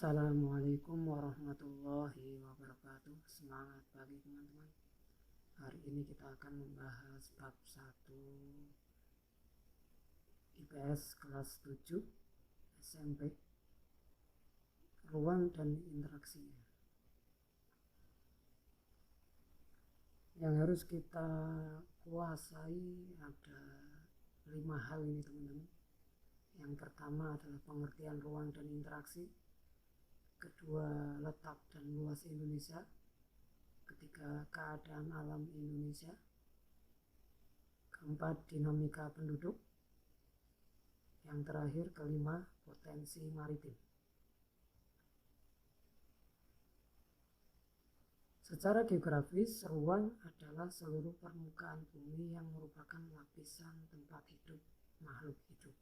Assalamualaikum warahmatullahi wabarakatuh. Semangat pagi teman-teman. Hari ini kita akan membahas bab 1 IPS kelas 7 SMP, ruang dan interaksinya. Yang harus kita kuasai ada 5 hal ini teman-teman. Yang pertama adalah pengertian ruang dan interaksi. Kedua, letak dan luas Indonesia. Ketiga, keadaan alam Indonesia. Keempat, dinamika penduduk. Yang terakhir, kelima, potensi maritim. Secara geografis, ruang adalah seluruh permukaan bumi yang merupakan lapisan tempat hidup makhluk hidup.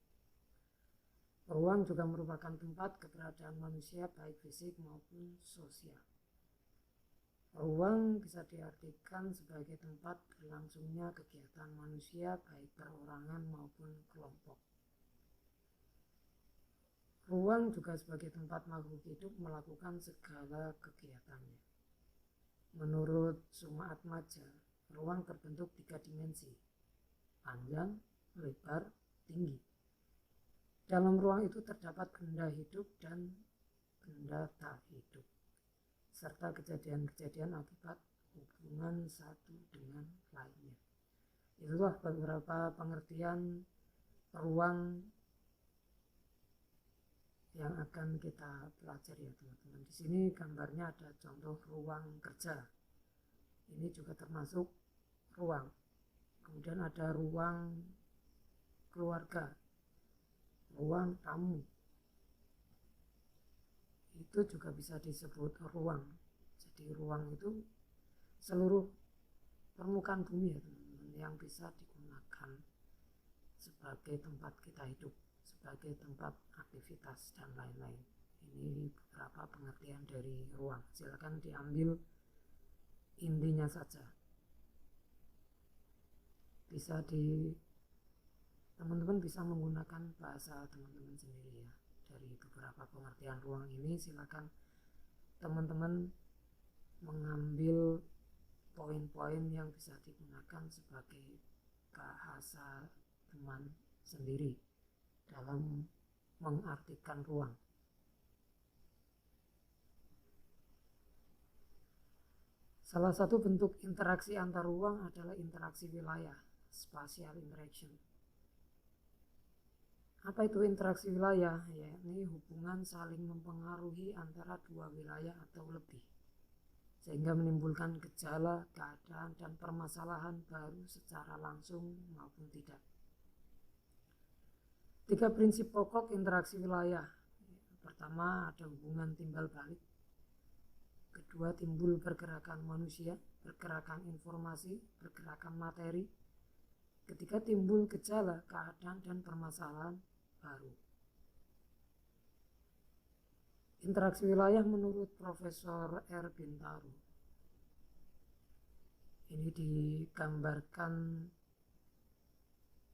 Ruang juga merupakan tempat keberadaan manusia baik fisik maupun sosial. Ruang bisa diartikan sebagai tempat berlangsungnya kegiatan manusia baik perorangan maupun kelompok. Ruang juga sebagai tempat makhluk hidup melakukan segala kegiatannya. Menurut Suma Atmaja, ruang terbentuk 3 dimensi, panjang, lebar, tinggi. Dalam ruang itu terdapat benda hidup dan benda tak hidup, serta kejadian-kejadian akibat hubungan satu dengan lainnya. Itulah beberapa pengertian ruang yang akan kita pelajari ya teman-teman. Di sini gambarnya ada contoh ruang kerja. Ini juga termasuk ruang. Kemudian ada ruang keluarga, ruang tamu, itu juga bisa disebut ruang. Jadi ruang itu seluruh permukaan bumi ya teman-teman, yang bisa digunakan sebagai tempat kita hidup, sebagai tempat aktivitas dan lain-lain. Ini beberapa pengertian dari ruang. Silakan diambil intinya saja. Teman-teman bisa menggunakan bahasa teman-teman sendiri ya. Dari beberapa pengertian ruang ini silakan teman-teman mengambil poin-poin yang bisa digunakan sebagai bahasa teman sendiri dalam mengartikan ruang. Salah satu bentuk interaksi antar ruang adalah interaksi wilayah, spatial interaction. Apa itu interaksi wilayah? Yakni hubungan saling mempengaruhi antara dua wilayah atau lebih, sehingga menimbulkan gejala, keadaan, dan permasalahan baru secara langsung maupun tidak. 3 prinsip pokok interaksi wilayah. Pertama, ada hubungan timbal balik. Kedua, timbul pergerakan manusia, pergerakan informasi, pergerakan materi. Ketiga, timbul gejala, keadaan, dan permasalahan baru. Interaksi wilayah menurut Profesor R. Bintaro. Ini digambarkan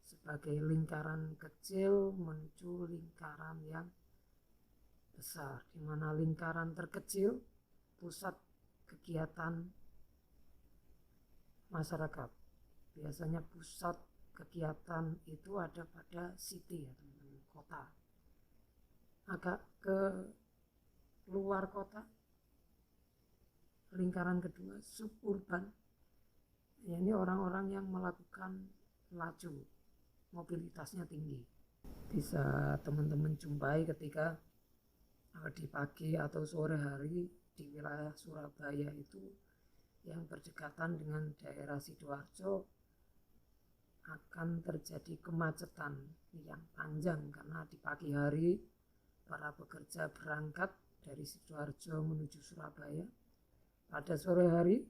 sebagai lingkaran kecil menuju lingkaran yang besar, di mana lingkaran terkecil pusat kegiatan masyarakat. Biasanya pusat kegiatan itu ada pada city ya teman-teman, kota. Agak ke luar kota, lingkaran kedua suburban. Ya, ini orang-orang yang melakukan laju, mobilitasnya tinggi. Bisa teman-teman jumpai ketika di pagi atau sore hari di wilayah Surabaya itu yang berdekatan dengan daerah Sidoarjo akan terjadi kemacetan yang panjang karena di pagi hari para pekerja berangkat dari Sidoarjo menuju Surabaya. Pada sore hari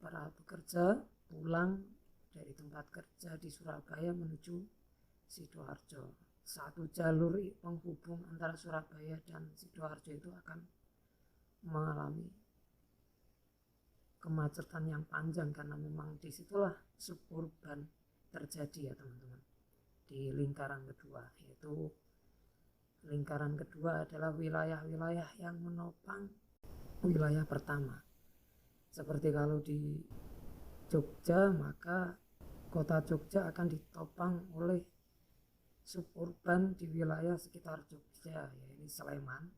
para pekerja pulang dari tempat kerja di Surabaya menuju Sidoarjo. Satu jalur penghubung antara Surabaya dan Sidoarjo itu akan mengalami kemacetan yang panjang karena memang disitulah suburban terjadi ya teman-teman, di lingkaran kedua, yaitu Lingkaran kedua adalah wilayah-wilayah yang menopang wilayah pertama. Seperti kalau di Jogja, maka kota Jogja akan ditopang oleh suburban di wilayah sekitar Jogja, yaitu Sleman,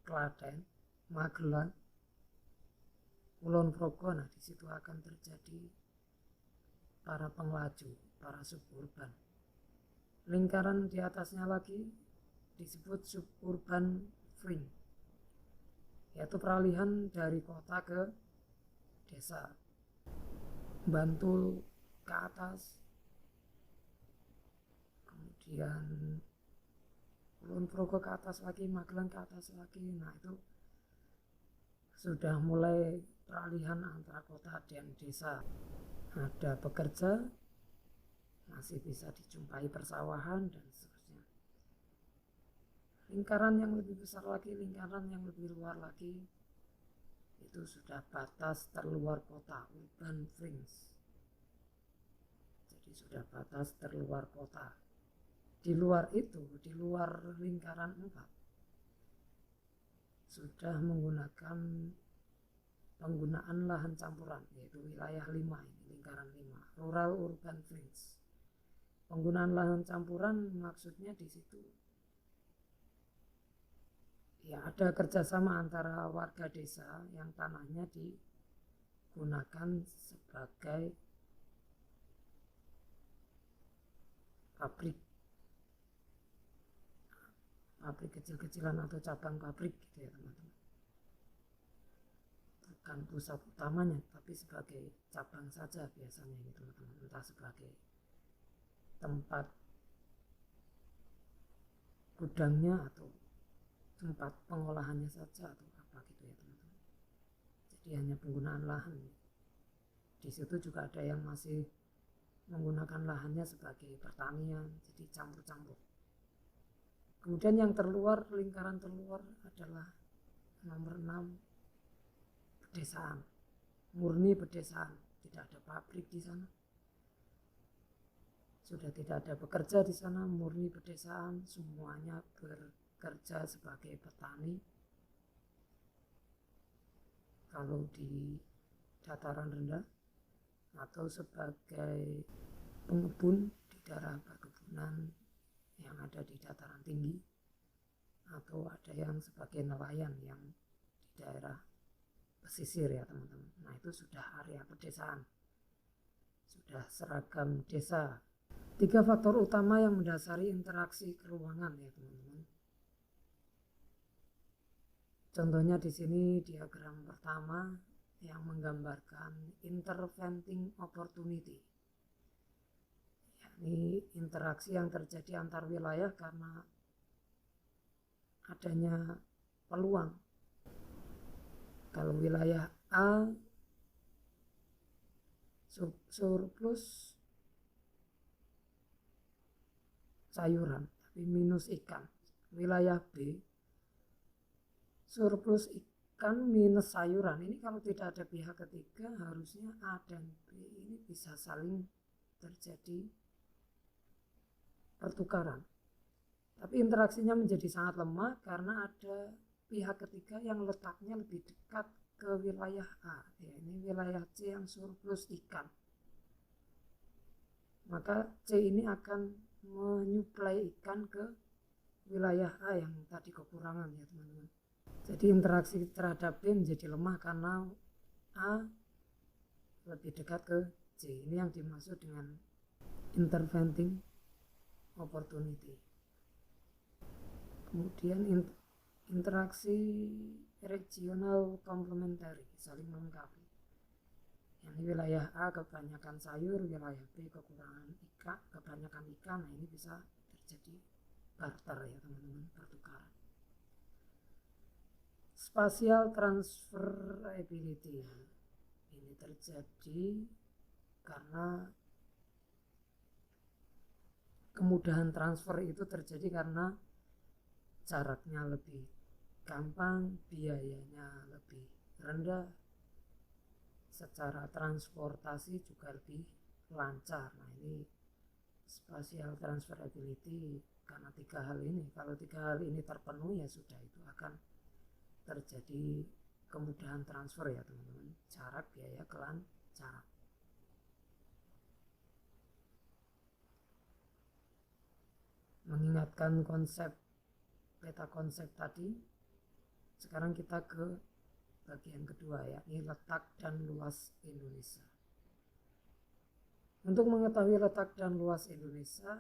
Klaten, Magelang, Kulon Progo. Nah, di situ akan terjadi para penglaju, para suburban. Lingkaran di atasnya lagi disebut suburban fringe, yaitu peralihan dari kota ke desa. Bantul ke atas, kemudian Kulon Progo ke atas lagi, Magelang ke atas lagi. Nah, itu sudah mulai peralihan antara kota dan desa. Ada pekerja, masih bisa dijumpai persawahan dan seterusnya. Lingkaran yang lebih besar lagi, lingkaran yang lebih luar lagi, itu sudah batas terluar kota, urban fringe. Jadi sudah batas terluar kota. Di luar itu, di luar lingkaran 4, sudah menggunakan penggunaan lahan campuran, yaitu wilayah 5, ini lingkaran 5, rural urban fringe. Penggunaan lahan campuran maksudnya di situ ya ada kerjasama antara warga desa yang tanahnya digunakan sebagai pabrik kecil-kecilan atau cabang pabrik gitu ya teman-teman. Bukan pusat utamanya, tapi sebagai cabang saja biasanya ini teman-teman, entah sebagai tempat gudangnya atau tempat pengolahannya saja atau apa gitu ya teman-teman. Jadi hanya penggunaan lahan. Di situ juga ada yang masih menggunakan lahannya sebagai pertanian, jadi campur-campur. Kemudian yang terluar, lingkaran terluar adalah nomor 6, pedesaan. Murni pedesaan, tidak ada pabrik di sana. Sudah tidak ada pekerja di sana, murni pedesaan, semuanya bekerja sebagai petani. Kalau di dataran rendah, atau sebagai pengebun di daerah perkebunan yang ada di dataran tinggi, atau ada yang sebagai nelayan yang di daerah pesisir ya teman-teman. Nah, itu sudah area pedesaan, sudah seragam desa. 3 faktor utama yang mendasari interaksi keruangan ya teman-teman. Contohnya di sini diagram pertama yang menggambarkan interventing opportunity. Ini interaksi yang terjadi antar wilayah karena adanya peluang. Kalau wilayah A surplus sayuran tapi minus ikan. Wilayah B surplus ikan minus sayuran. Ini kalau tidak ada pihak ketiga, harusnya A dan B ini bisa saling terjadi pertukaran. Tapi interaksinya menjadi sangat lemah karena ada pihak ketiga yang letaknya lebih dekat ke wilayah A. Ya, ini wilayah C yang surplus ikan. Maka C ini akan menyuplai ikan ke wilayah A yang tadi kekurangan ya teman-teman. Jadi interaksi terhadap B menjadi lemah karena A lebih dekat ke C. Ini yang dimaksud dengan interventing opportunity. Kemudian interaksi regional complementary, saling melengkapi. Yang wilayah A kebanyakan sayur, wilayah B kekurangan ikan, kebanyakan ikan. Nah, ini bisa terjadi barter ya teman-teman, pertukaran. Spatial transferability ini terjadi karena kemudahan transfer itu terjadi karena jaraknya lebih gampang, biayanya lebih rendah, secara transportasi juga lebih lancar. Nah, ini spatial transferability karena tiga hal ini. Kalau tiga hal ini terpenuhi ya sudah, itu akan terjadi kemudahan transfer ya teman-teman, jarak, biaya, kelancaran. Mengingatkan konsep peta konsep tadi, sekarang kita ke bagian kedua, yakni letak dan luas Indonesia. Untuk mengetahui letak dan luas Indonesia,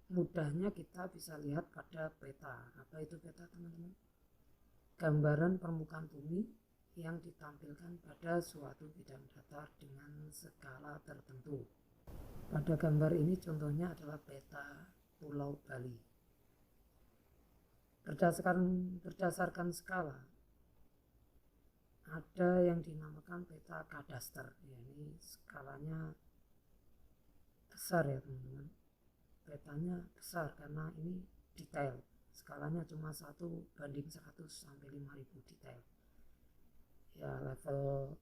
mudahnya kita bisa lihat pada peta. Apa itu peta teman-teman? Gambaran permukaan bumi yang ditampilkan pada suatu bidang datar dengan skala tertentu. Pada gambar ini contohnya adalah peta Pulau Bali. Berdasarkan skala, ada yang dinamakan peta kadaster, ini skalanya besar ya teman-teman. Petanya besar karena ini detail, skalanya cuma 1:100 sampai 5.000 detail. Ya level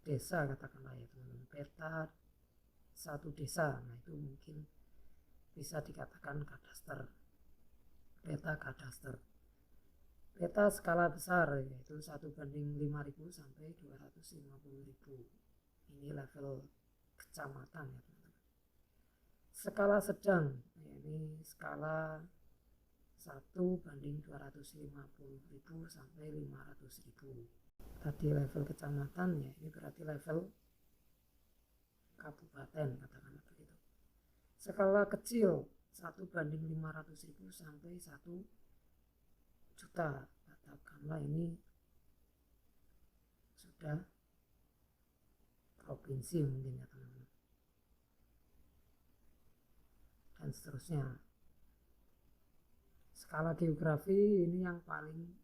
desa katakanlah ya teman-teman, peta satu desa, nah itu mungkin bisa dikatakan kadaster, peta kadaster. Peta skala besar yaitu 1:5.000 sampai 250.000. Ini level kecamatan ya teman-teman. Skala sedang, ini skala 1:250.000 sampai 500.000. Tadi level kecamatan ya, ini berarti level kabupaten katakanlah begitu. Skala kecil 1:500.000 sampai 1 juta, katakanlah ini sudah provinsi mungkin ya teman-teman, dan seterusnya. Skala geografi ini yang paling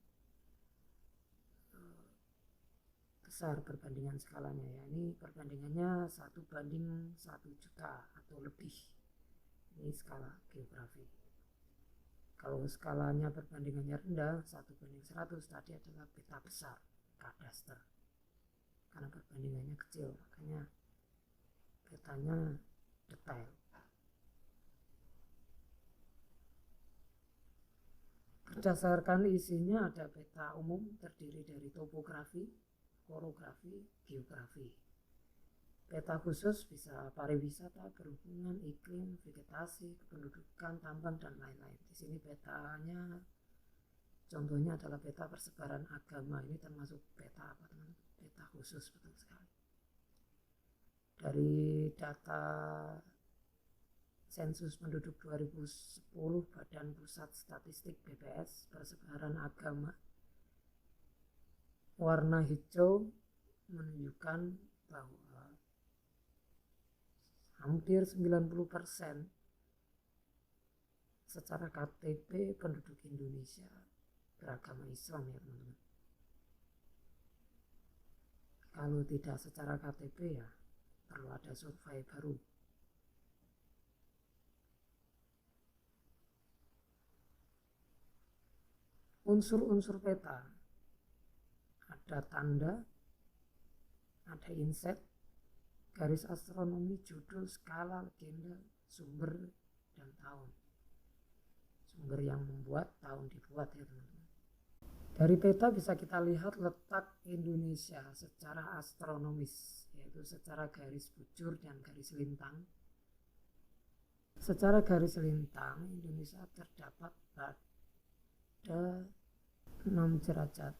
besar perbandingan skalanya ya, ini perbandingannya 1:1 juta atau lebih. Ini skala geografi. Kalau skalanya perbandingannya rendah 1:100 tadi adalah peta besar, kadaster. Karena perbandingannya kecil, makanya petanya detail. Berdasarkan isinya ada peta umum terdiri dari topografi, orografi, geografi. Peta khusus bisa pariwisata, perhubungan, iklim, vegetasi, kependudukan, tambang, dan lain-lain. Di sini petanya contohnya adalah peta persebaran agama. Ini termasuk peta apa teman? Peta khusus, betul sekali. Dari data sensus penduduk 2010 Badan Pusat Statistik BPS, persebaran agama warna hijau menunjukkan bahwa hampir 90% secara KTP penduduk Indonesia beragama Islam ya teman-teman. Kalau tidak secara KTP ya perlu ada survei baru. Unsur-unsur peta, ada tanda, ada inset, garis astronomi, judul, skala, legenda, sumber, dan tahun. Sumber yang membuat, tahun dibuat ya teman-teman. Dari peta bisa kita lihat letak Indonesia secara astronomis, yaitu secara garis bujur dan garis lintang. Secara garis lintang, Indonesia terdapat pada 6 derajat.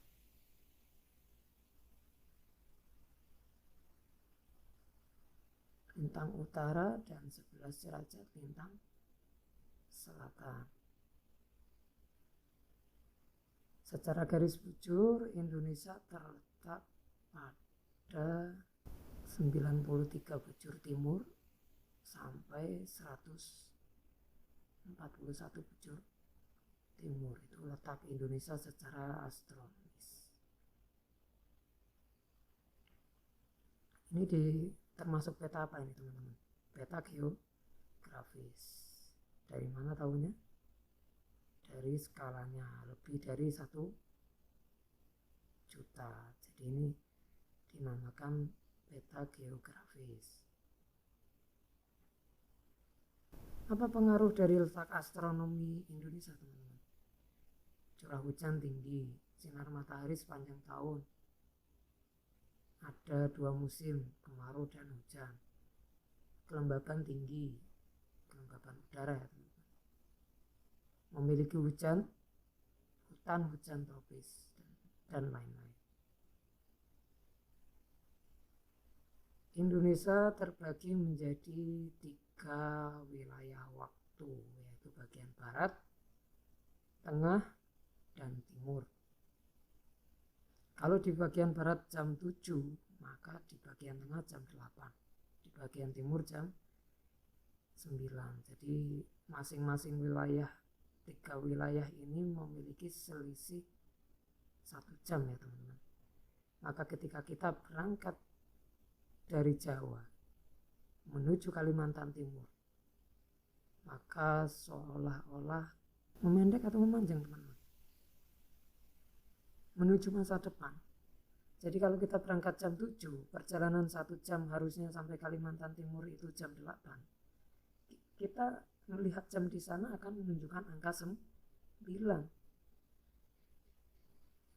Lintang utara dan 11 derajat lintang selatan. Secara garis bujur, Indonesia terletak pada 93 bujur timur sampai 141 bujur timur. Itu letak Indonesia secara astronomis. Ini termasuk peta apa ini teman-teman? Peta geografis. Dari mana tahunya? Dari skalanya lebih dari 1 juta. Jadi ini dinamakan peta geografis. Apa pengaruh dari letak astronomi Indonesia, teman-teman? Curah hujan tinggi, sinar matahari sepanjang tahun, ada 2 musim, kemarau dan hujan, kelembapan tinggi, kelembapan udara ya teman-teman, memiliki hutan hujan tropis, dan lain-lain. Indonesia terbagi menjadi 3 wilayah waktu, yaitu bagian barat, tengah, dan timur. Kalau di bagian barat jam 7, maka di bagian tengah jam 8, di bagian timur jam 9. Jadi masing-masing wilayah, 3 wilayah ini memiliki selisih 1 jam ya teman-teman. Maka ketika kita berangkat dari Jawa menuju Kalimantan Timur, maka seolah-olah memendek atau memanjang teman-teman menuju masa depan. Jadi kalau kita berangkat jam 7, perjalanan 1 jam harusnya sampai Kalimantan Timur itu jam 8. Kita melihat jam di sana akan menunjukkan angka 9.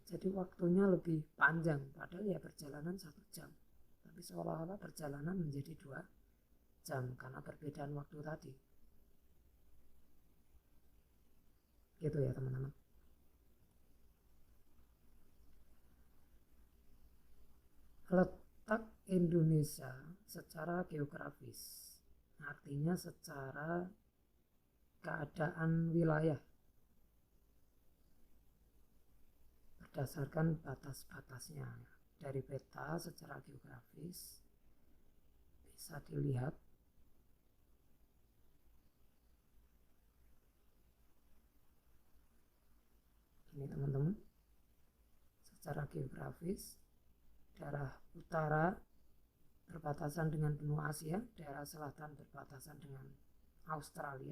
Jadi waktunya lebih panjang, padahal ya perjalanan 1 jam. Tapi seolah-olah perjalanan menjadi 2 jam karena perbedaan waktu tadi. Gitu ya teman-teman. Letak Indonesia secara geografis, artinya secara keadaan wilayah, berdasarkan batas-batasnya dari peta secara geografis bisa dilihat ini teman-teman. Secara geografis, daerah utara berbatasan dengan benua Asia, daerah selatan berbatasan dengan Australia,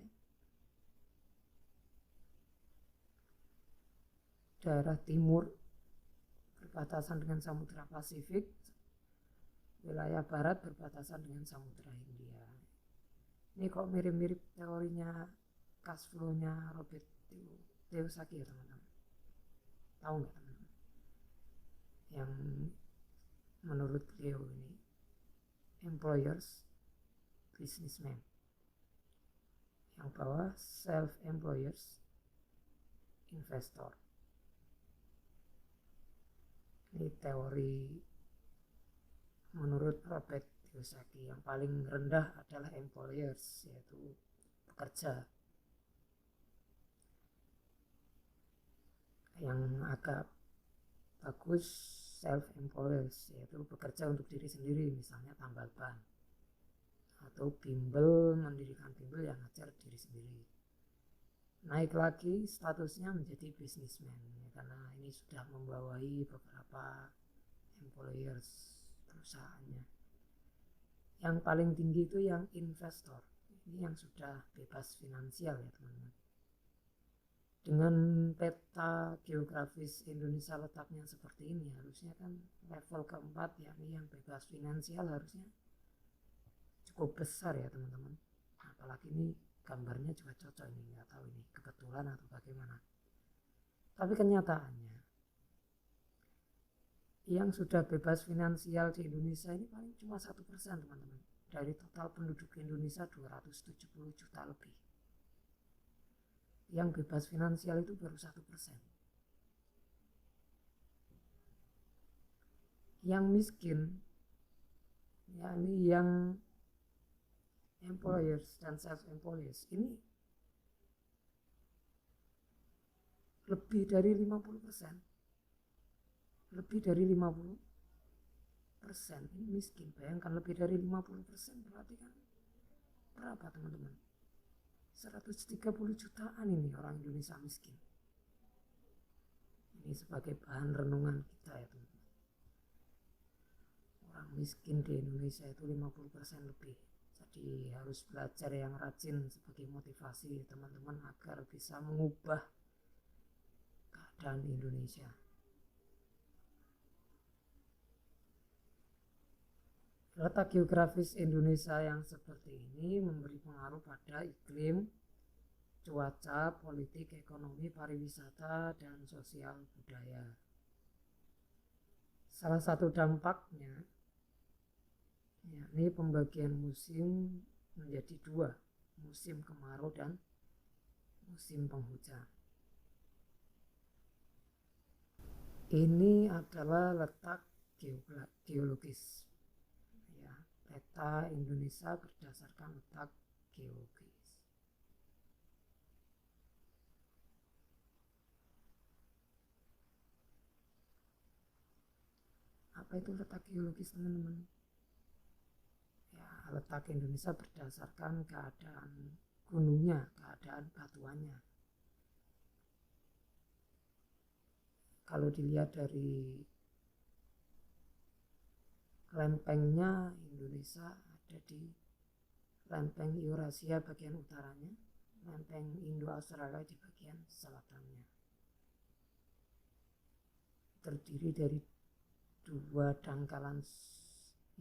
daerah timur berbatasan dengan Samudra Pasifik, wilayah barat berbatasan dengan Samudra Hindia. Ini kok mirip-mirip teorinya cash flow-nya Robert Kiyosaki ya teman-teman. Tahu nggak teman-teman? Yang menurut beliau ini employers, businessmen. Yang bawah self-employers, investor. Ini teori menurut Robert Kiyosaki. Yang paling rendah adalah employers, yaitu pekerja. Yang agak bagus self-employers, yaitu bekerja untuk diri sendiri, misalnya tambal ban atau bimbel, mendirikan bimbel yang ngajar diri sendiri. Naik lagi statusnya menjadi businessman ya, karena ini sudah membawahi beberapa employers perusahaannya. Yang paling tinggi itu yang investor, ini yang sudah bebas finansial ya teman-teman. Dengan peta geografis Indonesia letaknya seperti ini, harusnya kan level keempat, yakni yang bebas finansial, harusnya cukup besar ya teman-teman. Apalagi ini gambarnya juga cocok, ini nggak tahu ini kebetulan atau bagaimana. Tapi kenyataannya yang sudah bebas finansial di Indonesia ini paling cuma 1% teman-teman. Dari total penduduk Indonesia 270 juta lebih. Yang bebas finansial itu baru 1%. Yang miskin, yakni yang employers dan self-employers, ini lebih dari 50%. Lebih dari 50% ini miskin. Bayangkan lebih dari 50%, berarti kan berapa teman-teman? 130 jutaan ini orang Indonesia miskin. Ini sebagai bahan renungan kita ya teman-teman. Orang miskin di Indonesia itu 50% lebih. Jadi harus belajar yang rajin sebagai motivasi teman-teman agar bisa mengubah keadaan di Indonesia. Letak geografis Indonesia yang seperti ini memberi pengaruh pada iklim, cuaca, politik, ekonomi, pariwisata, dan sosial budaya. Salah satu dampaknya yakni pembagian musim menjadi dua, musim kemarau dan musim penghujan. Ini adalah letak geologis. Ya, peta Indonesia berdasarkan letak geologis. Apa itu letak geologis, teman-teman? Ya, letak Indonesia berdasarkan keadaan gunungnya, keadaan batuannya. Kalau dilihat dari lempengnya, Indonesia ada di lempeng Eurasia bagian utaranya, lempeng Indo-Australia di bagian selatannya. Terdiri dari dua dangkalan,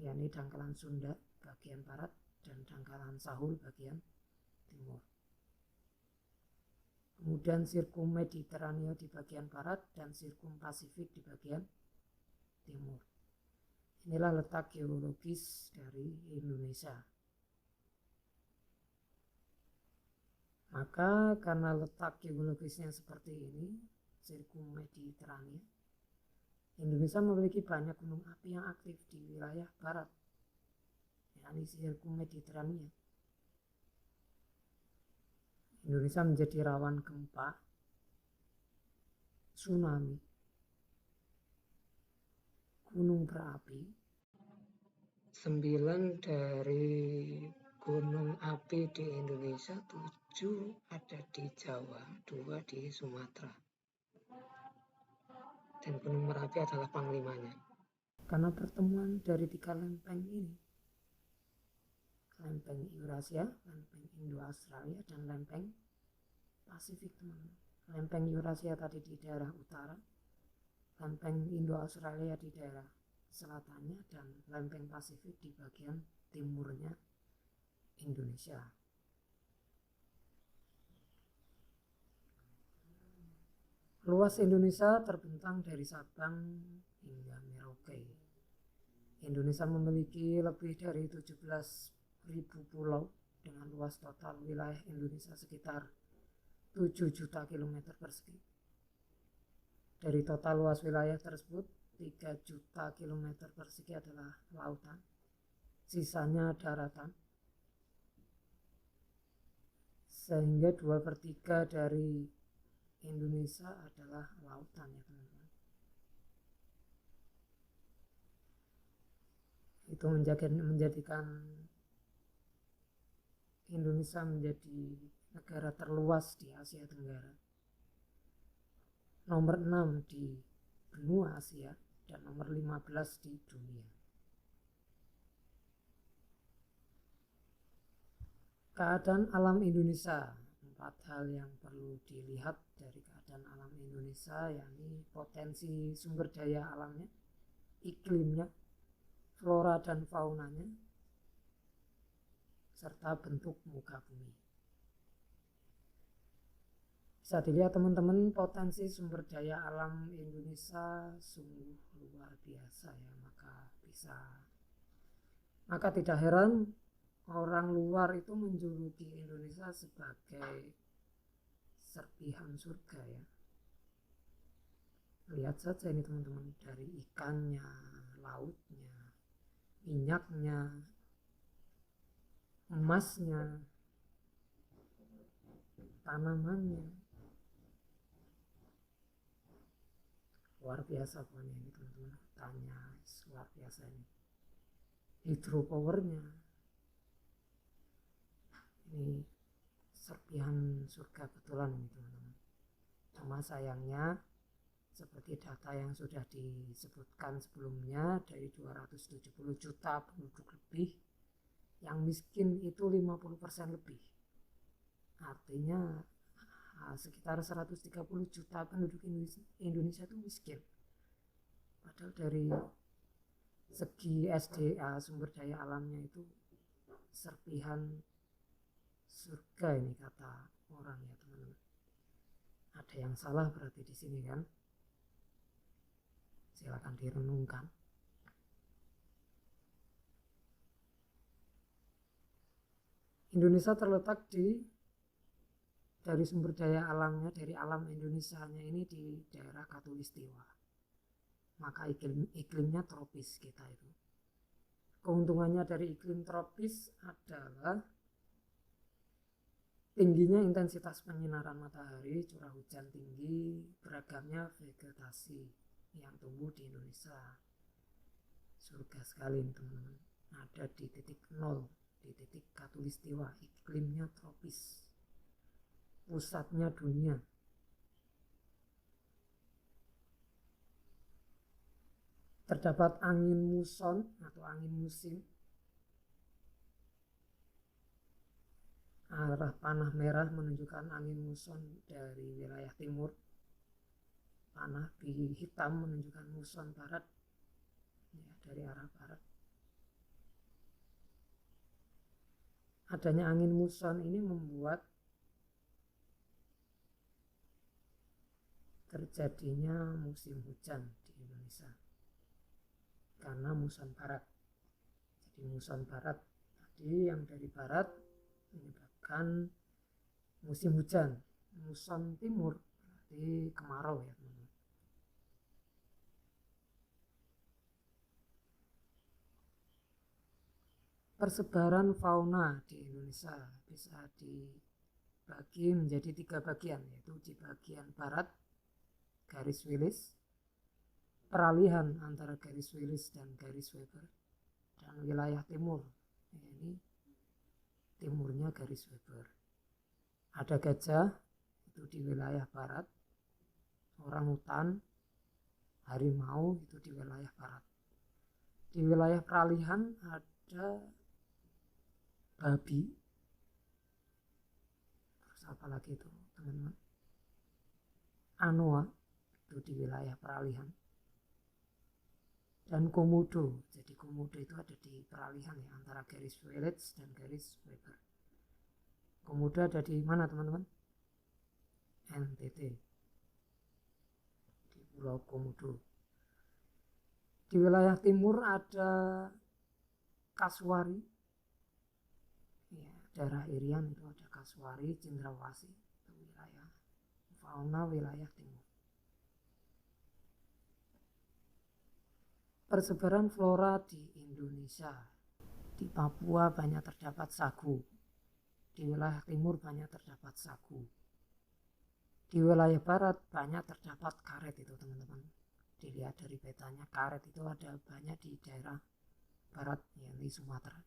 yakni dangkalan Sunda bagian barat dan dangkalan Sahul bagian timur. Kemudian sirkum Mediterania di bagian barat dan sirkum Pasifik di bagian timur. Inilah letak geologis dari Indonesia. Maka karena letak geologisnya seperti ini, sirkum Mediterania, Indonesia memiliki banyak gunung api yang aktif di wilayah barat, yakni sirkum Mediterania. Indonesia menjadi rawan gempa, tsunami, gunung berapi. 9 dari gunung api di Indonesia, 7 ada di Jawa, 2 di Sumatera. Dan gunung Merapi adalah panglimanya. Karena pertemuan dari 3 lempeng ini, lempeng Eurasia, lempeng Indo-Australia, dan lempeng Pasifik, teman-teman. Lempeng Eurasia tadi di daerah utara, lempeng Indo-Australia di daerah selatannya, dan lempeng Pasifik di bagian timurnya Indonesia. Luas Indonesia terbentang dari Sabang hingga Merauke. Indonesia memiliki lebih dari 17.000 pulau dengan luas total wilayah Indonesia sekitar 7 juta kilometer persegi. Dari total luas wilayah tersebut, 3 juta kilometer persegi adalah lautan, sisanya daratan. Sehingga 2/3 dari Indonesia adalah lautan, ya teman-teman. Itu menjadikan Indonesia menjadi negara terluas di Asia Tenggara, nomor 6 di benua Asia, dan nomor 15 di dunia. Keadaan alam Indonesia, 4 hal yang perlu dilihat dari keadaan alam Indonesia, yakni potensi sumber daya alamnya, iklimnya, flora dan faunanya, serta bentuk muka bumi. Bisa dilihat teman-teman, potensi sumber daya alam Indonesia sungguh luar biasa ya. Maka tidak heran orang luar itu menjuluki Indonesia sebagai serpihan surga ya. Lihat saja ini teman-teman, dari ikannya, lautnya, minyaknya, emasnya, tanamannya. Luar biasa pokoknya ini teman-teman, hutannya luar biasa ini. Hidropowernya, ini serpihan surga betulan ini teman-teman. Cuma sayangnya seperti data yang sudah disebutkan sebelumnya, dari 270 juta penduduk lebih, yang miskin itu 50% lebih. Artinya sekitar 130 juta penduduk Indonesia itu miskin. Padahal dari segi SDA sumber daya alamnya itu serpihan surga ini kata orang ya teman-teman. Ada yang salah berarti di sini kan? Silakan direnungkan. Indonesia terletak dari sumber daya alamnya, dari alam Indonesianya ini di daerah Katulistiwa. Maka iklimnya tropis kita itu. Keuntungannya dari iklim tropis adalah tingginya intensitas penyinaran matahari, curah hujan tinggi, beragamnya vegetasi yang tumbuh di Indonesia. Surga sekali teman-teman. Ada di titik 0, di titik Katulistiwa, iklimnya tropis. Pusatnya dunia. Terdapat angin muson atau angin musim. Arah panah merah menunjukkan angin muson dari wilayah timur. Panah hitam menunjukkan muson barat, ya, dari arah barat. Adanya angin muson ini membuat terjadinya musim hujan di Indonesia karena muson barat. Jadi muson barat tadi yang dari barat menyebabkan musim hujan. Muson timur berarti kemarau ya teman-teman. Persebaran fauna di Indonesia bisa dibagi menjadi 3 bagian, yaitu di bagian barat garis Willis, peralihan antara garis Willis dan garis Weber, dan wilayah timur, ini timurnya garis Weber. Ada gajah itu di wilayah barat, orangutan, harimau itu di wilayah barat. Di wilayah peralihan ada babi, terus apa lagi itu teman-teman, anoa itu di wilayah peralihan, dan komodo. Jadi komodo itu ada di peralihan ya, antara garis Willis dan garis Weber. Komodo ada di mana teman-teman? NTT, di Pulau Komodo. Di wilayah timur ada kasuari, ya, daerah Irian itu ada kasuari, cendrawasih, itu wilayah fauna wilayah timur. Persebaran flora di Indonesia. Di Papua banyak terdapat sagu. Di wilayah timur banyak terdapat sagu. Di wilayah barat banyak terdapat karet itu teman-teman. Dilihat dari petanya, karet itu ada banyak di daerah barat, ya, di Sumatera.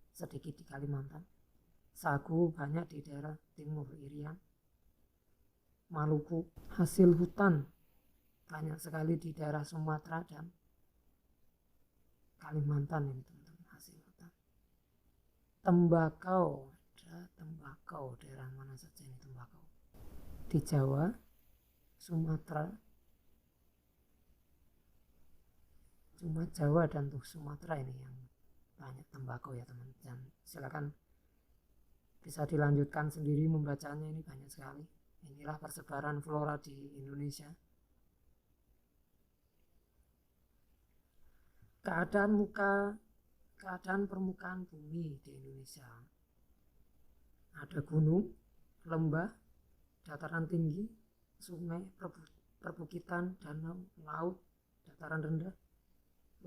Sedikit di Kalimantan. Sagu banyak di daerah timur, Irian, Maluku. Hasil hutan banyak sekali di daerah Sumatera dan Kalimantan ini teman-teman, hasil hutan. Tembakau, ada tembakau, daerah mana saja ini tembakau? Di Jawa, Sumatera, cuma Jawa dan Sumatera ini yang banyak tembakau ya teman. Dan silakan bisa dilanjutkan sendiri membacanya, ini banyak sekali. Inilah persebaran flora di Indonesia. Keadaan permukaan bumi di Indonesia. Ada gunung, lembah, dataran tinggi, sungai, perbukitan, danau, laut, dataran rendah,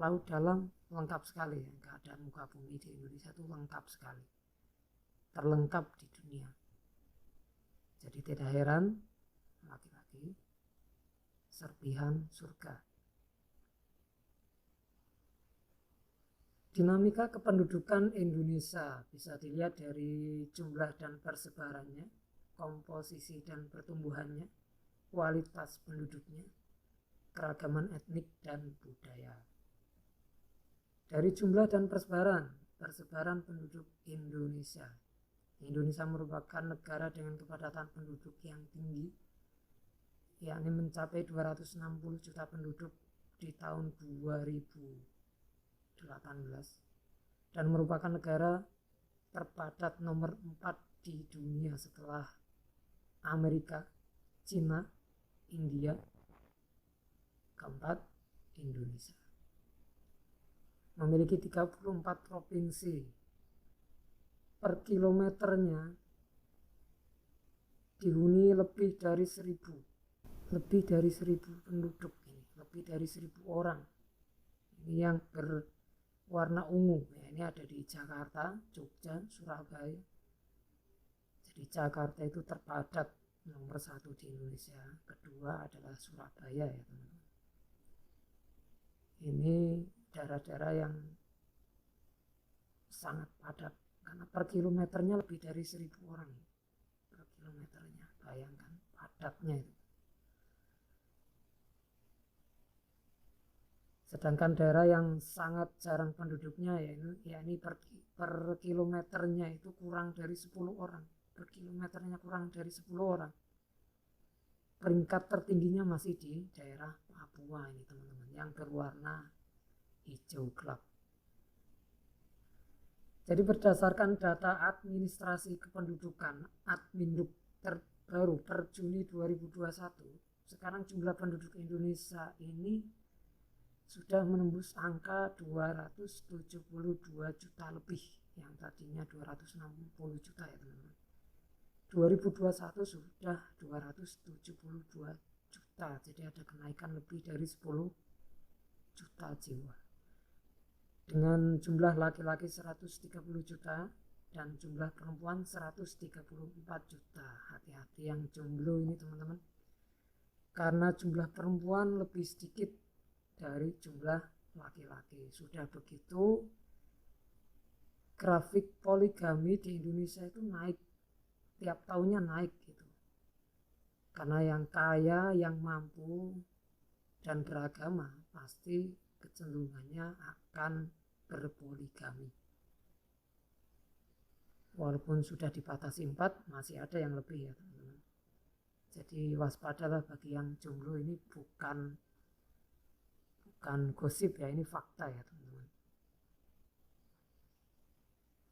laut dalam, lengkap sekali ya. Keadaan muka bumi di Indonesia itu lengkap sekali, terlengkap di dunia. Jadi tidak heran laki-laki serpihan surga. Dinamika kependudukan Indonesia bisa dilihat dari jumlah dan persebarannya, komposisi dan pertumbuhannya, kualitas penduduknya, keragaman etnik dan budaya. Dari jumlah dan persebaran penduduk Indonesia. Indonesia merupakan negara dengan kepadatan penduduk yang tinggi, yakni mencapai 260 juta penduduk di tahun 2000. dan merupakan negara terpadat nomor 4 di dunia setelah Amerika, Cina, India, keempat Indonesia. Memiliki 34 provinsi. Per kilometernya dihuni lebih dari 1000 penduduk ini, lebih dari 1000 orang. Ini yang berwarna ungu, ya, ini ada di Jakarta, Jogja, Surabaya. Jadi Jakarta itu terpadat nomor 1 di Indonesia, kedua adalah Surabaya ya teman-teman. Ini daerah-daerah yang sangat padat karena per kilometernya lebih dari 1000 orang per kilometernya, bayangkan padatnya itu. Sedangkan daerah yang sangat jarang penduduknya ya ini per kilometernya itu kurang dari 10 orang. Per kilometernya kurang dari 10 orang. Peringkat tertingginya masih di daerah Papua ini teman-teman, yang berwarna hijau gelap. Jadi berdasarkan data administrasi kependudukan Adminduk terbaru per Juni 2021, sekarang jumlah penduduk Indonesia ini sudah menembus angka 272 juta lebih, yang tadinya 260 juta ya teman-teman. 2021 sudah 272 juta, jadi ada kenaikan lebih dari 10 juta jiwa. Dengan jumlah laki-laki 130 juta dan jumlah perempuan 134 juta. Hati-hati yang jomblo ini teman-teman, karena jumlah perempuan lebih sedikit dari jumlah laki-laki. Sudah begitu, grafik poligami di Indonesia itu naik, tiap tahunnya naik gitu. Karena yang kaya, yang mampu dan beragama pasti kecenderungannya akan berpoligami. Walaupun sudah dibatasi 4, masih ada yang lebih ya teman-teman. Jadi waspadalah bagi yang jomblo, ini bukan gosip ya, ini fakta ya teman-teman.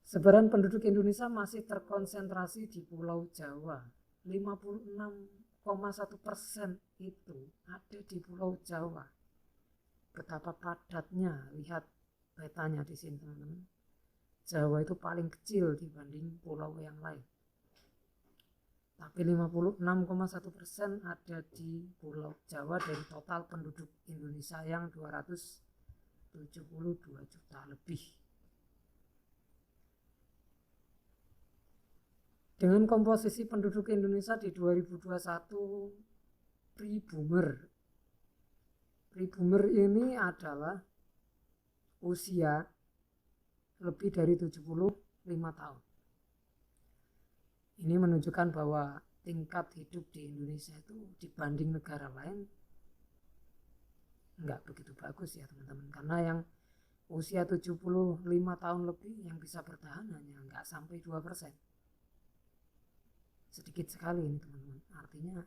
Sebaran penduduk Indonesia masih terkonsentrasi di Pulau Jawa. 56,1% itu ada di Pulau Jawa. Betapa padatnya, lihat petanya di sini teman-teman. Jawa itu paling kecil dibanding pulau yang lain. Tapi 56,1% ada di Pulau Jawa dari total penduduk Indonesia yang 272 juta lebih. Dengan komposisi penduduk Indonesia di 2021 pre-boomer. Pre-boomer ini adalah usia lebih dari 75 tahun. Ini menunjukkan bahwa tingkat hidup di Indonesia itu dibanding negara lain nggak begitu bagus ya teman-teman. Karena yang usia 75 tahun lebih yang bisa bertahan hanya nggak sampai 2%. Sedikit sekali ini teman-teman. Artinya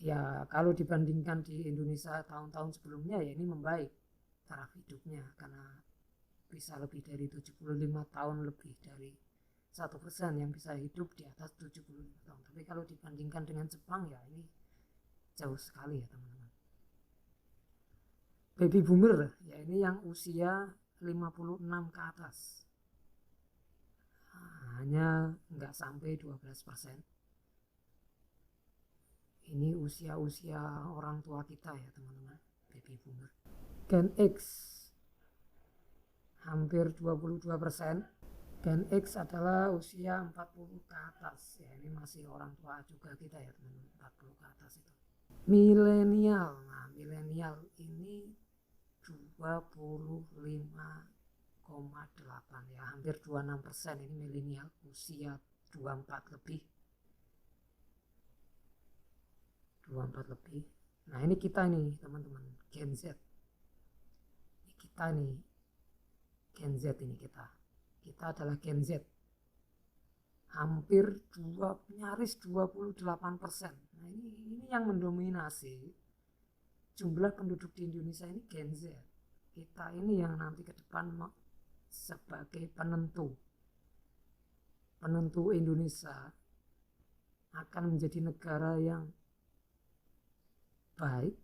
ya kalau dibandingkan di Indonesia tahun-tahun sebelumnya ya ini membaik taraf hidupnya, karena bisa lebih dari 75 tahun, lebih dari 1% yang bisa hidup di atas 75 tahun. Tapi kalau dibandingkan dengan Jepang ya ini jauh sekali ya teman-teman. Baby boomer ya ini yang usia 56 ke atas. Hanya nggak sampai 12%. Ini usia-usia orang tua kita ya teman-teman, baby boomer. Gen X hampir 22%. Gen X adalah usia 40 ke atas. Ya ini masih orang tua juga kita ya teman-teman, 40 ke atas itu. Milenial. Nah, milenial ini 25,8 ya, hampir 26% ini milenial usia 24 lebih. 24 lebih. Nah, ini kita nih teman-teman, Gen Z. Ini kita nih, Gen Z ini kita. Kita adalah Gen Z. Hampir nyaris 28%. Nah, ini yang mendominasi jumlah penduduk di Indonesia ini Gen Z. kita ini yang nanti ke depan sebagai penentu Indonesia akan menjadi negara yang baik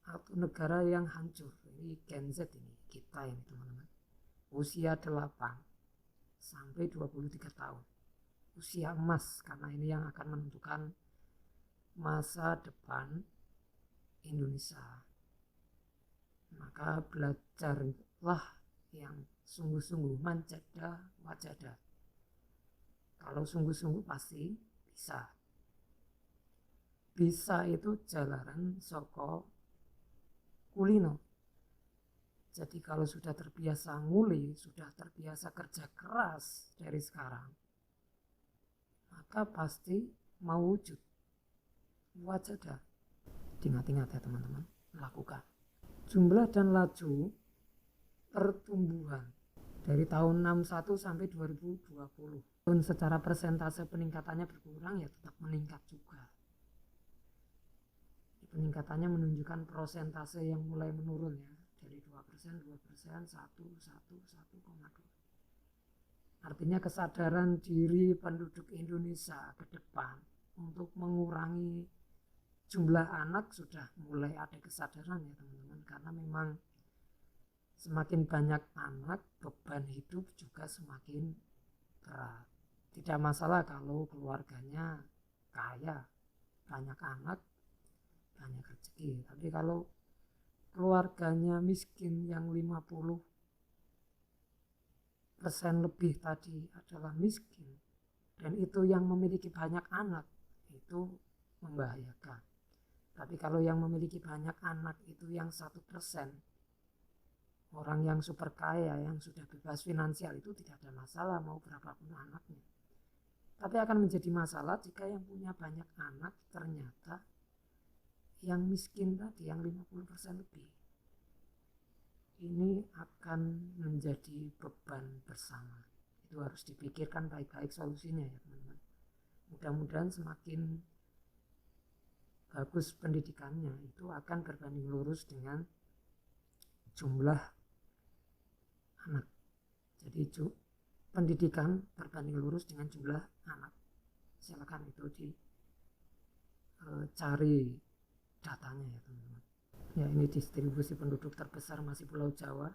atau negara yang hancur. Ini Gen Z, ini kita ini teman-teman, usia 8 sampai 23 tahun, usia emas, karena ini yang akan menentukan masa depan Indonesia. Maka belajarlah yang sungguh-sungguh, manjada wajada. Kalau sungguh-sungguh pasti bisa. Bisa itu jalaran soko kulino. Jadi kalau sudah terbiasa nguli, sudah terbiasa kerja keras dari sekarang, maka pasti mau wujud. Wajada. Ingat-ingat ya teman-teman, lakukan. Jumlah dan laju pertumbuhan dari tahun 61 sampai 2020. Dan secara persentase peningkatannya berkurang, ya tetap meningkat juga. Peningkatannya menunjukkan persentase yang mulai menurun ya, dari 2%, 1%, 1,2. Artinya kesadaran diri penduduk Indonesia ke depan untuk mengurangi jumlah anak sudah mulai ada kesadaran ya teman-teman, karena memang semakin banyak anak, beban hidup juga semakin berat. Tidak masalah kalau keluarganya kaya, banyak anak, banyak rezeki. Tapi kalau keluarganya miskin yang 50% lebih tadi adalah miskin, dan itu yang memiliki banyak anak, itu membahayakan. Tapi kalau yang memiliki banyak anak itu yang 1%, orang yang super kaya, yang sudah bebas finansial, itu tidak ada masalah mau berapapun anaknya. Tapi akan menjadi masalah jika yang punya banyak anak ternyata yang miskin tadi, yang 50% lebih. Ini akan menjadi beban bersama. Itu harus dipikirkan baik-baik solusinya ya teman-teman. Mudah-mudahan semakin bagus pendidikannya, itu akan berbanding lurus dengan jumlah anak. Jadi pendidikan berbanding lurus dengan jumlah anak. Silakan itu dicari datanya ya teman-teman. Ya, ini distribusi penduduk terbesar masih Pulau Jawa.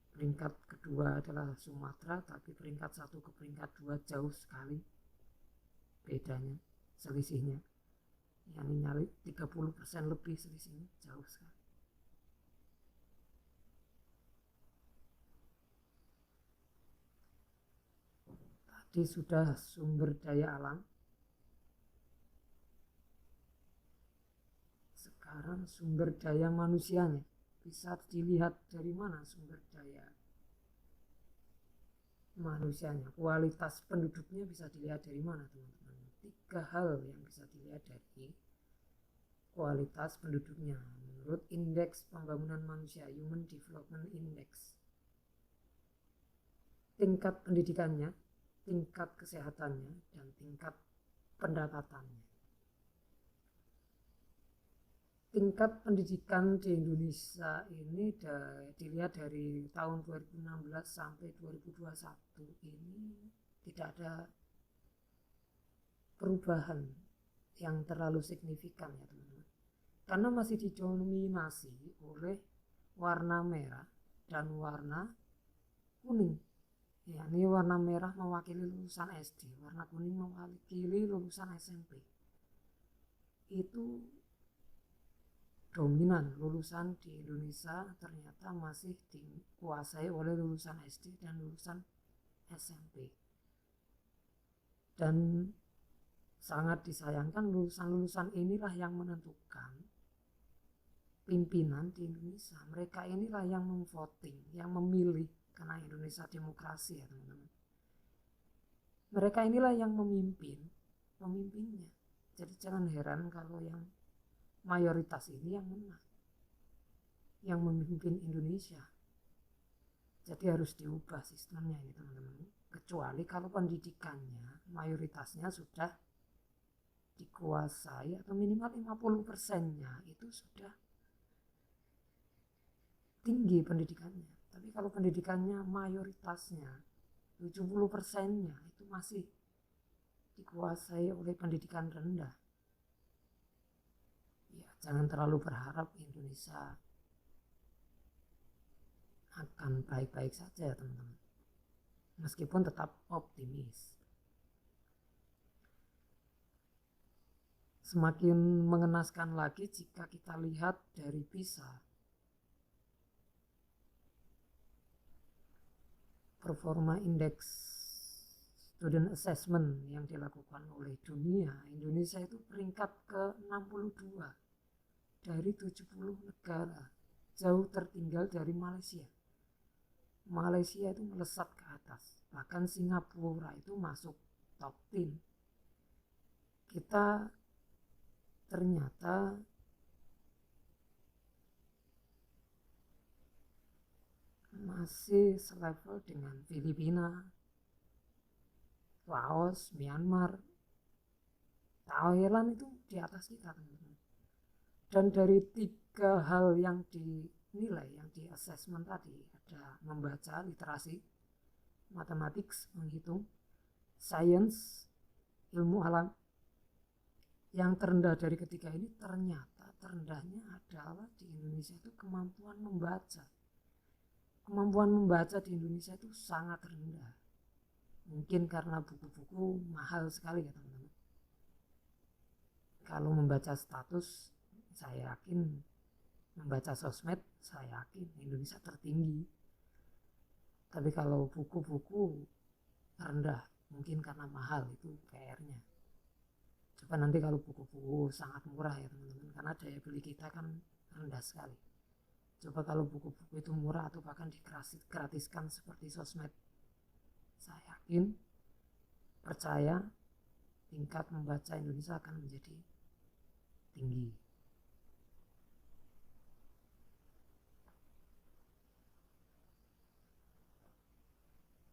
Peringkat kedua adalah Sumatera, tapi peringkat 1 ke peringkat 2 jauh sekali bedanya, selisihnya. Yang nyali 30% lebih selisihnya, jauh sekali. Tadi sudah sumber daya alam. Sekarang sumber daya manusianya. Bisa dilihat dari mana sumber daya manusianya. Kualitas penduduknya bisa dilihat dari mana teman-teman. 3 hal yang bisa dilihat dari kualitas penduduknya menurut Indeks Pembangunan Manusia, Human Development Index. Tingkat pendidikannya, tingkat kesehatannya, dan tingkat pendapatannya. Tingkat pendidikan di Indonesia ini dilihat dari tahun 2016 sampai 2021 ini tidak ada perubahan yang terlalu signifikan ya teman-teman. Karena masih didominasi oleh warna merah dan warna kuning. Ya, ini warna merah mewakili lulusan SD, warna kuning mewakili lulusan SMP. Itu dominan lulusan di Indonesia ternyata masih dikuasai oleh lulusan SD dan lulusan SMP. Dan sangat disayangkan lulusan-lulusan inilah yang menentukan pimpinan di Indonesia. Mereka inilah yang memvoting, yang memilih, karena Indonesia demokrasi ya teman-teman. Mereka inilah yang pemimpinnya. Jadi jangan heran kalau yang mayoritas ini yang menang, yang memimpin Indonesia. Jadi harus diubah sistemnya ini teman-teman. Kecuali kalau pendidikannya mayoritasnya sudah dikuasai atau minimal 50%-nya itu sudah tinggi pendidikannya. Tapi kalau pendidikannya mayoritasnya 70%-nya itu masih dikuasai oleh pendidikan rendah, ya jangan terlalu berharap Indonesia akan baik-baik saja teman-teman, meskipun tetap optimis. Semakin mengenaskan lagi jika kita lihat dari PISA, performa index student assessment yang dilakukan oleh dunia. Indonesia itu peringkat ke-62 dari 70 negara, jauh tertinggal dari Malaysia. Malaysia itu melesat ke atas, bahkan Singapura itu masuk top 10. Kita ternyata masih selevel dengan Filipina, Laos, Myanmar, Thailand itu di atas kita teman-teman. Dan dari 3 hal yang dinilai, yang di assessment tadi, ada membaca, literasi, matematik, menghitung, sains, ilmu alam. Yang terendah dari ketiga ini ternyata terendahnya adalah di Indonesia itu kemampuan membaca. Kemampuan membaca di Indonesia itu sangat rendah. Mungkin karena buku-buku mahal sekali ya teman-teman. Kalau membaca status, saya yakin, membaca sosmed, saya yakin Indonesia tertinggi. Tapi kalau buku-buku rendah, mungkin karena mahal, itu PR-nya. Coba nanti kalau buku-buku sangat murah ya teman-teman, karena daya beli kita kan rendah sekali. Coba kalau buku-buku itu murah atau bahkan digratiskan seperti sosmed, saya yakin, percaya, tingkat membaca Indonesia akan menjadi tinggi.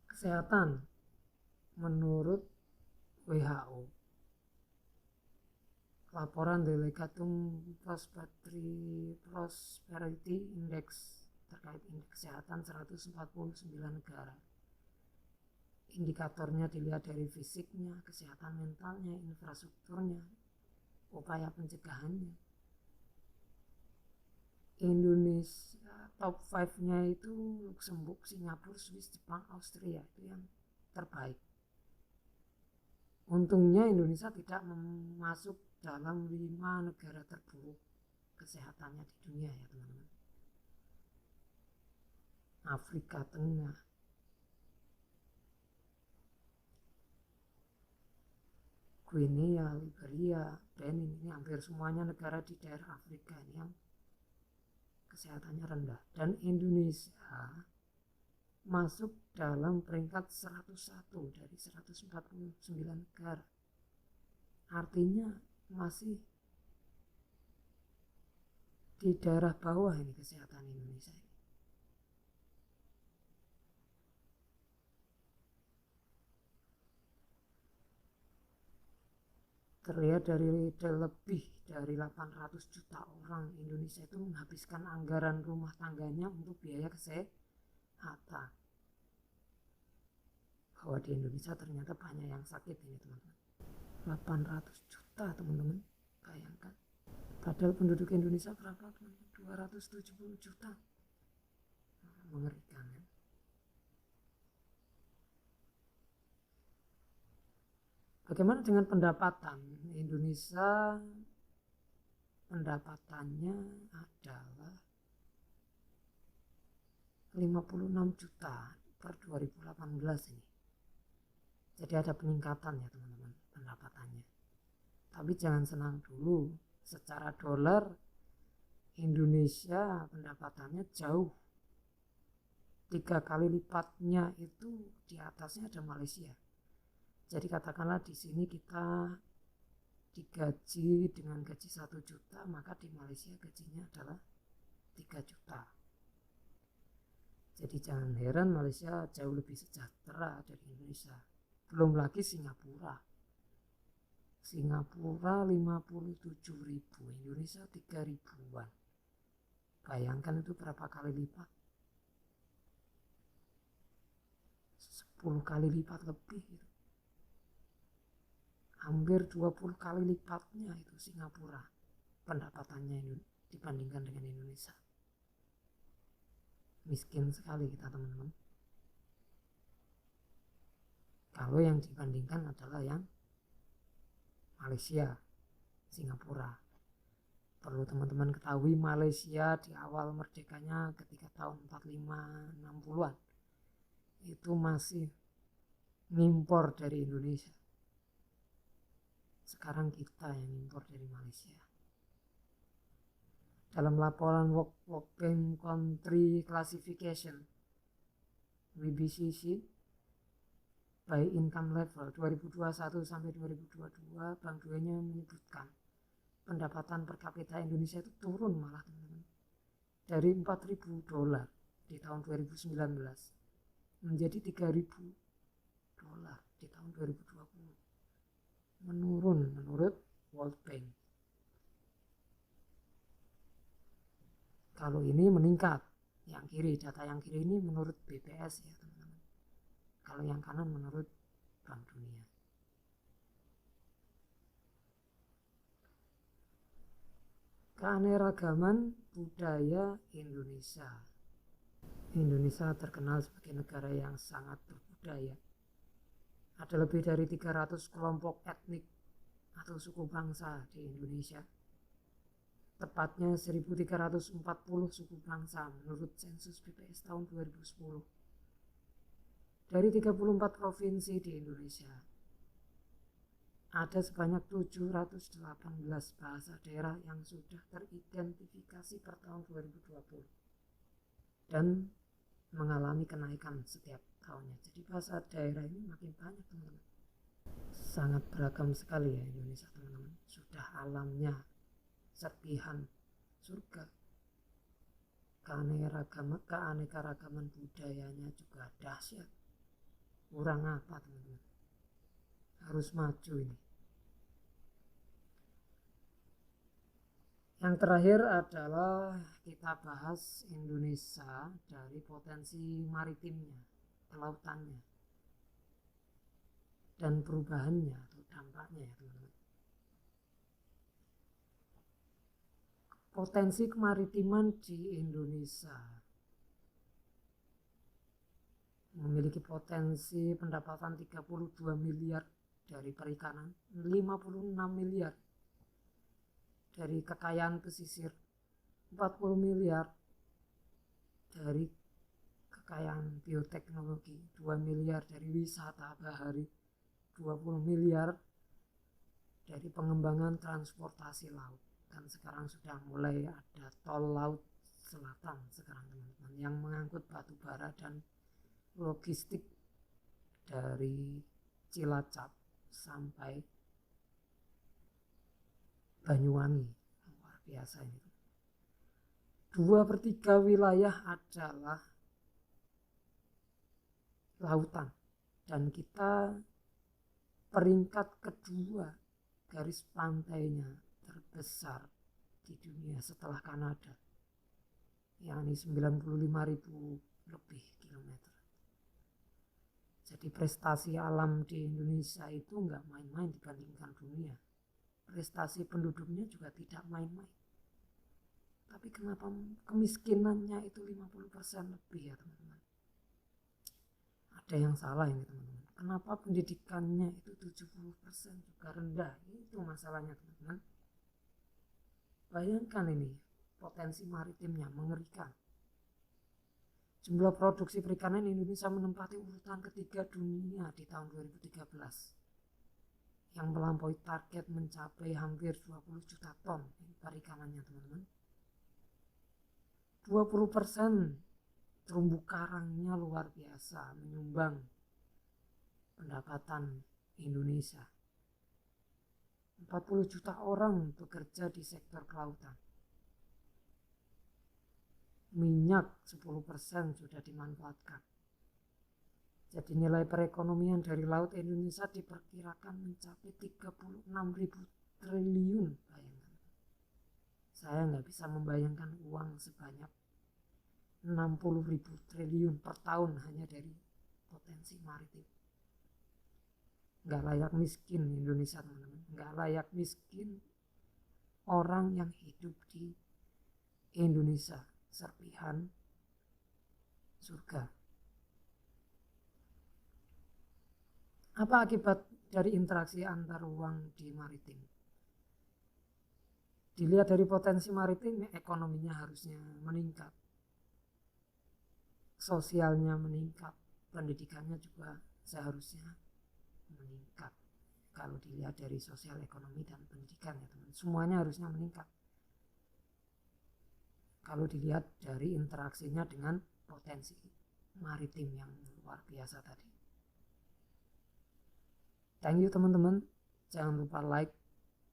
Kesehatan menurut WHO, laporan Delegatum Prosperity Index terkait indeks kesehatan 149 negara. Indikatornya dilihat dari fisiknya, kesehatan mentalnya, infrastrukturnya, upaya pencegahannya. Indonesia top 5-nya itu Luxembourg, Singapura, Swiss, Jepang, Austria, itu yang terbaik. Untungnya Indonesia tidak masuk dalam 5 negara terburuk kesehatannya di dunia ya teman-teman. Afrika Tengah, Guinea, Liberia, Benin, ini hampir semuanya negara di daerah Afrika ini yang kesehatannya rendah. Dan Indonesia masuk dalam peringkat 101 dari 149 negara. Artinya masih di daerah bawah ini kesehatan Indonesia. Terlihat dari lebih dari 800 juta orang Indonesia itu menghabiskan anggaran rumah tangganya untuk biaya kesehatan. Bahwa di Indonesia ternyata banyak yang sakit ini teman-teman. 800 juta teman-teman, bayangkan. Padahal penduduk Indonesia berapa teman-teman? 270 juta. Mengerikan ya. Bagaimana dengan pendapatan? Indonesia pendapatannya adalah 56 juta per 2018 ini. Jadi ada peningkatan ya teman-teman pendapatannya. Tapi jangan senang dulu, secara dolar Indonesia pendapatannya jauh 3 kali lipatnya, itu di atasnya ada Malaysia. Jadi katakanlah di sini kita digaji dengan gaji 1 juta, maka di Malaysia gajinya adalah 3 juta. Jadi jangan heran Malaysia jauh lebih sejahtera dari Indonesia. Belum lagi Singapura. Singapura 57.000, Indonesia 3.000-an. Bayangkan itu berapa kali lipat? 10 kali lipat lebih gitu. Hampir 20 kali lipatnya itu Singapura pendapatannya dibandingkan dengan Indonesia. Miskin sekali kita teman-teman. Kalau yang dibandingkan adalah yang Malaysia, Singapura. Perlu teman-teman ketahui, Malaysia di awal merdekanya ketika tahun 45-60-an itu masih ngimpor dari Indonesia. Sekarang kita yang impor dari Malaysia. Dalam laporan World Bank Country Classification WBCC by income level 2021 sampai 2022, Bank Dunia menyebutkan pendapatan per kapita Indonesia itu turun malah teman-teman, dari $4.000 di tahun 2019 menjadi $3.000 di tahun 2020, menurun menurut World Bank. Kalau ini meningkat, yang kiri, data yang kiri ini menurut BPS ya teman-teman. Kalau yang kanan menurut Bank Dunia. Keanekaragaman budaya Indonesia. Indonesia terkenal sebagai negara yang sangat berbudaya. Ada lebih dari 300 kelompok etnik atau suku bangsa di Indonesia. Tepatnya 1340 suku bangsa menurut sensus BPS tahun 2010. Dari 34 provinsi di Indonesia, ada sebanyak 718 bahasa daerah yang sudah teridentifikasi per tahun 2020 dan mengalami kenaikan setiap tahunnya. Jadi bahasa daerah ini makin banyak teman-teman. Sangat beragam sekali ya Indonesia teman-teman. Sudah alamnya serpihan surga. Keanekaragaman budayanya juga dahsyat. Kurang apa teman-teman? Harus maju ini. Yang terakhir adalah kita bahas Indonesia dari potensi maritimnya, kelautannya, dan perubahannya atau dampaknya ya teman-teman. Potensi kemaritiman di Indonesia memiliki potensi pendapatan 32 miliar dari perikanan, 56 miliar dari kekayaan pesisir, 40 miliar dari kekayaan bioteknologi, 2 miliar dari wisata bahari, 20 miliar dari pengembangan transportasi laut. Dan sekarang sudah mulai ada tol laut selatan sekarang teman-teman yang mengangkut batu bara dan logistik dari Cilacap sampai Banyuwangi. Luar biasa ini. 2/3 wilayah adalah lautan dan kita peringkat kedua garis pantainya terbesar di dunia setelah Kanada, yakni 95.000 lebih kilometer. Jadi prestasi alam di Indonesia itu nggak main-main dibandingkan dunia. Prestasi penduduknya juga tidak main-main. Tapi kenapa kemiskinannya itu 50% lebih ya teman-teman? Ada yang salah ini teman-teman. Kenapa pendidikannya itu 70% juga rendah? Itu masalahnya teman-teman. Bayangkan ini, potensi maritimnya mengerikan. Jumlah produksi perikanan Indonesia menempati urutan ketiga dunia di tahun 2013. Yang melampaui target mencapai hampir 20 juta ton perikanannya teman-teman. 20% terumbu karangnya luar biasa menyumbang pendapatan Indonesia. 40 juta orang bekerja di sektor kelautan. Minyak 10% sudah dimanfaatkan. Jadi nilai perekonomian dari laut Indonesia diperkirakan mencapai 36.000 triliun, bayangkan. Saya nggak bisa membayangkan uang sebanyak 60.000 triliun per tahun hanya dari potensi maritim. Nggak layak miskin Indonesia, teman-teman. Nggak layak miskin orang yang hidup di Indonesia, serpihan surga. Apa akibat dari interaksi antar uang di maritim? Dilihat dari potensi maritim, ekonominya harusnya meningkat, sosialnya meningkat, pendidikannya juga seharusnya meningkat. Kalau dilihat dari sosial, ekonomi, dan pendidikan ya teman, semuanya harusnya meningkat. Kalau dilihat dari interaksinya dengan potensi maritim yang luar biasa tadi. Thank you teman-teman. Jangan lupa like,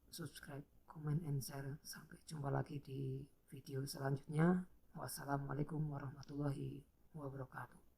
subscribe, comment, and share. Sampai jumpa lagi di video selanjutnya. Wassalamualaikum warahmatullahi wabarakatuh.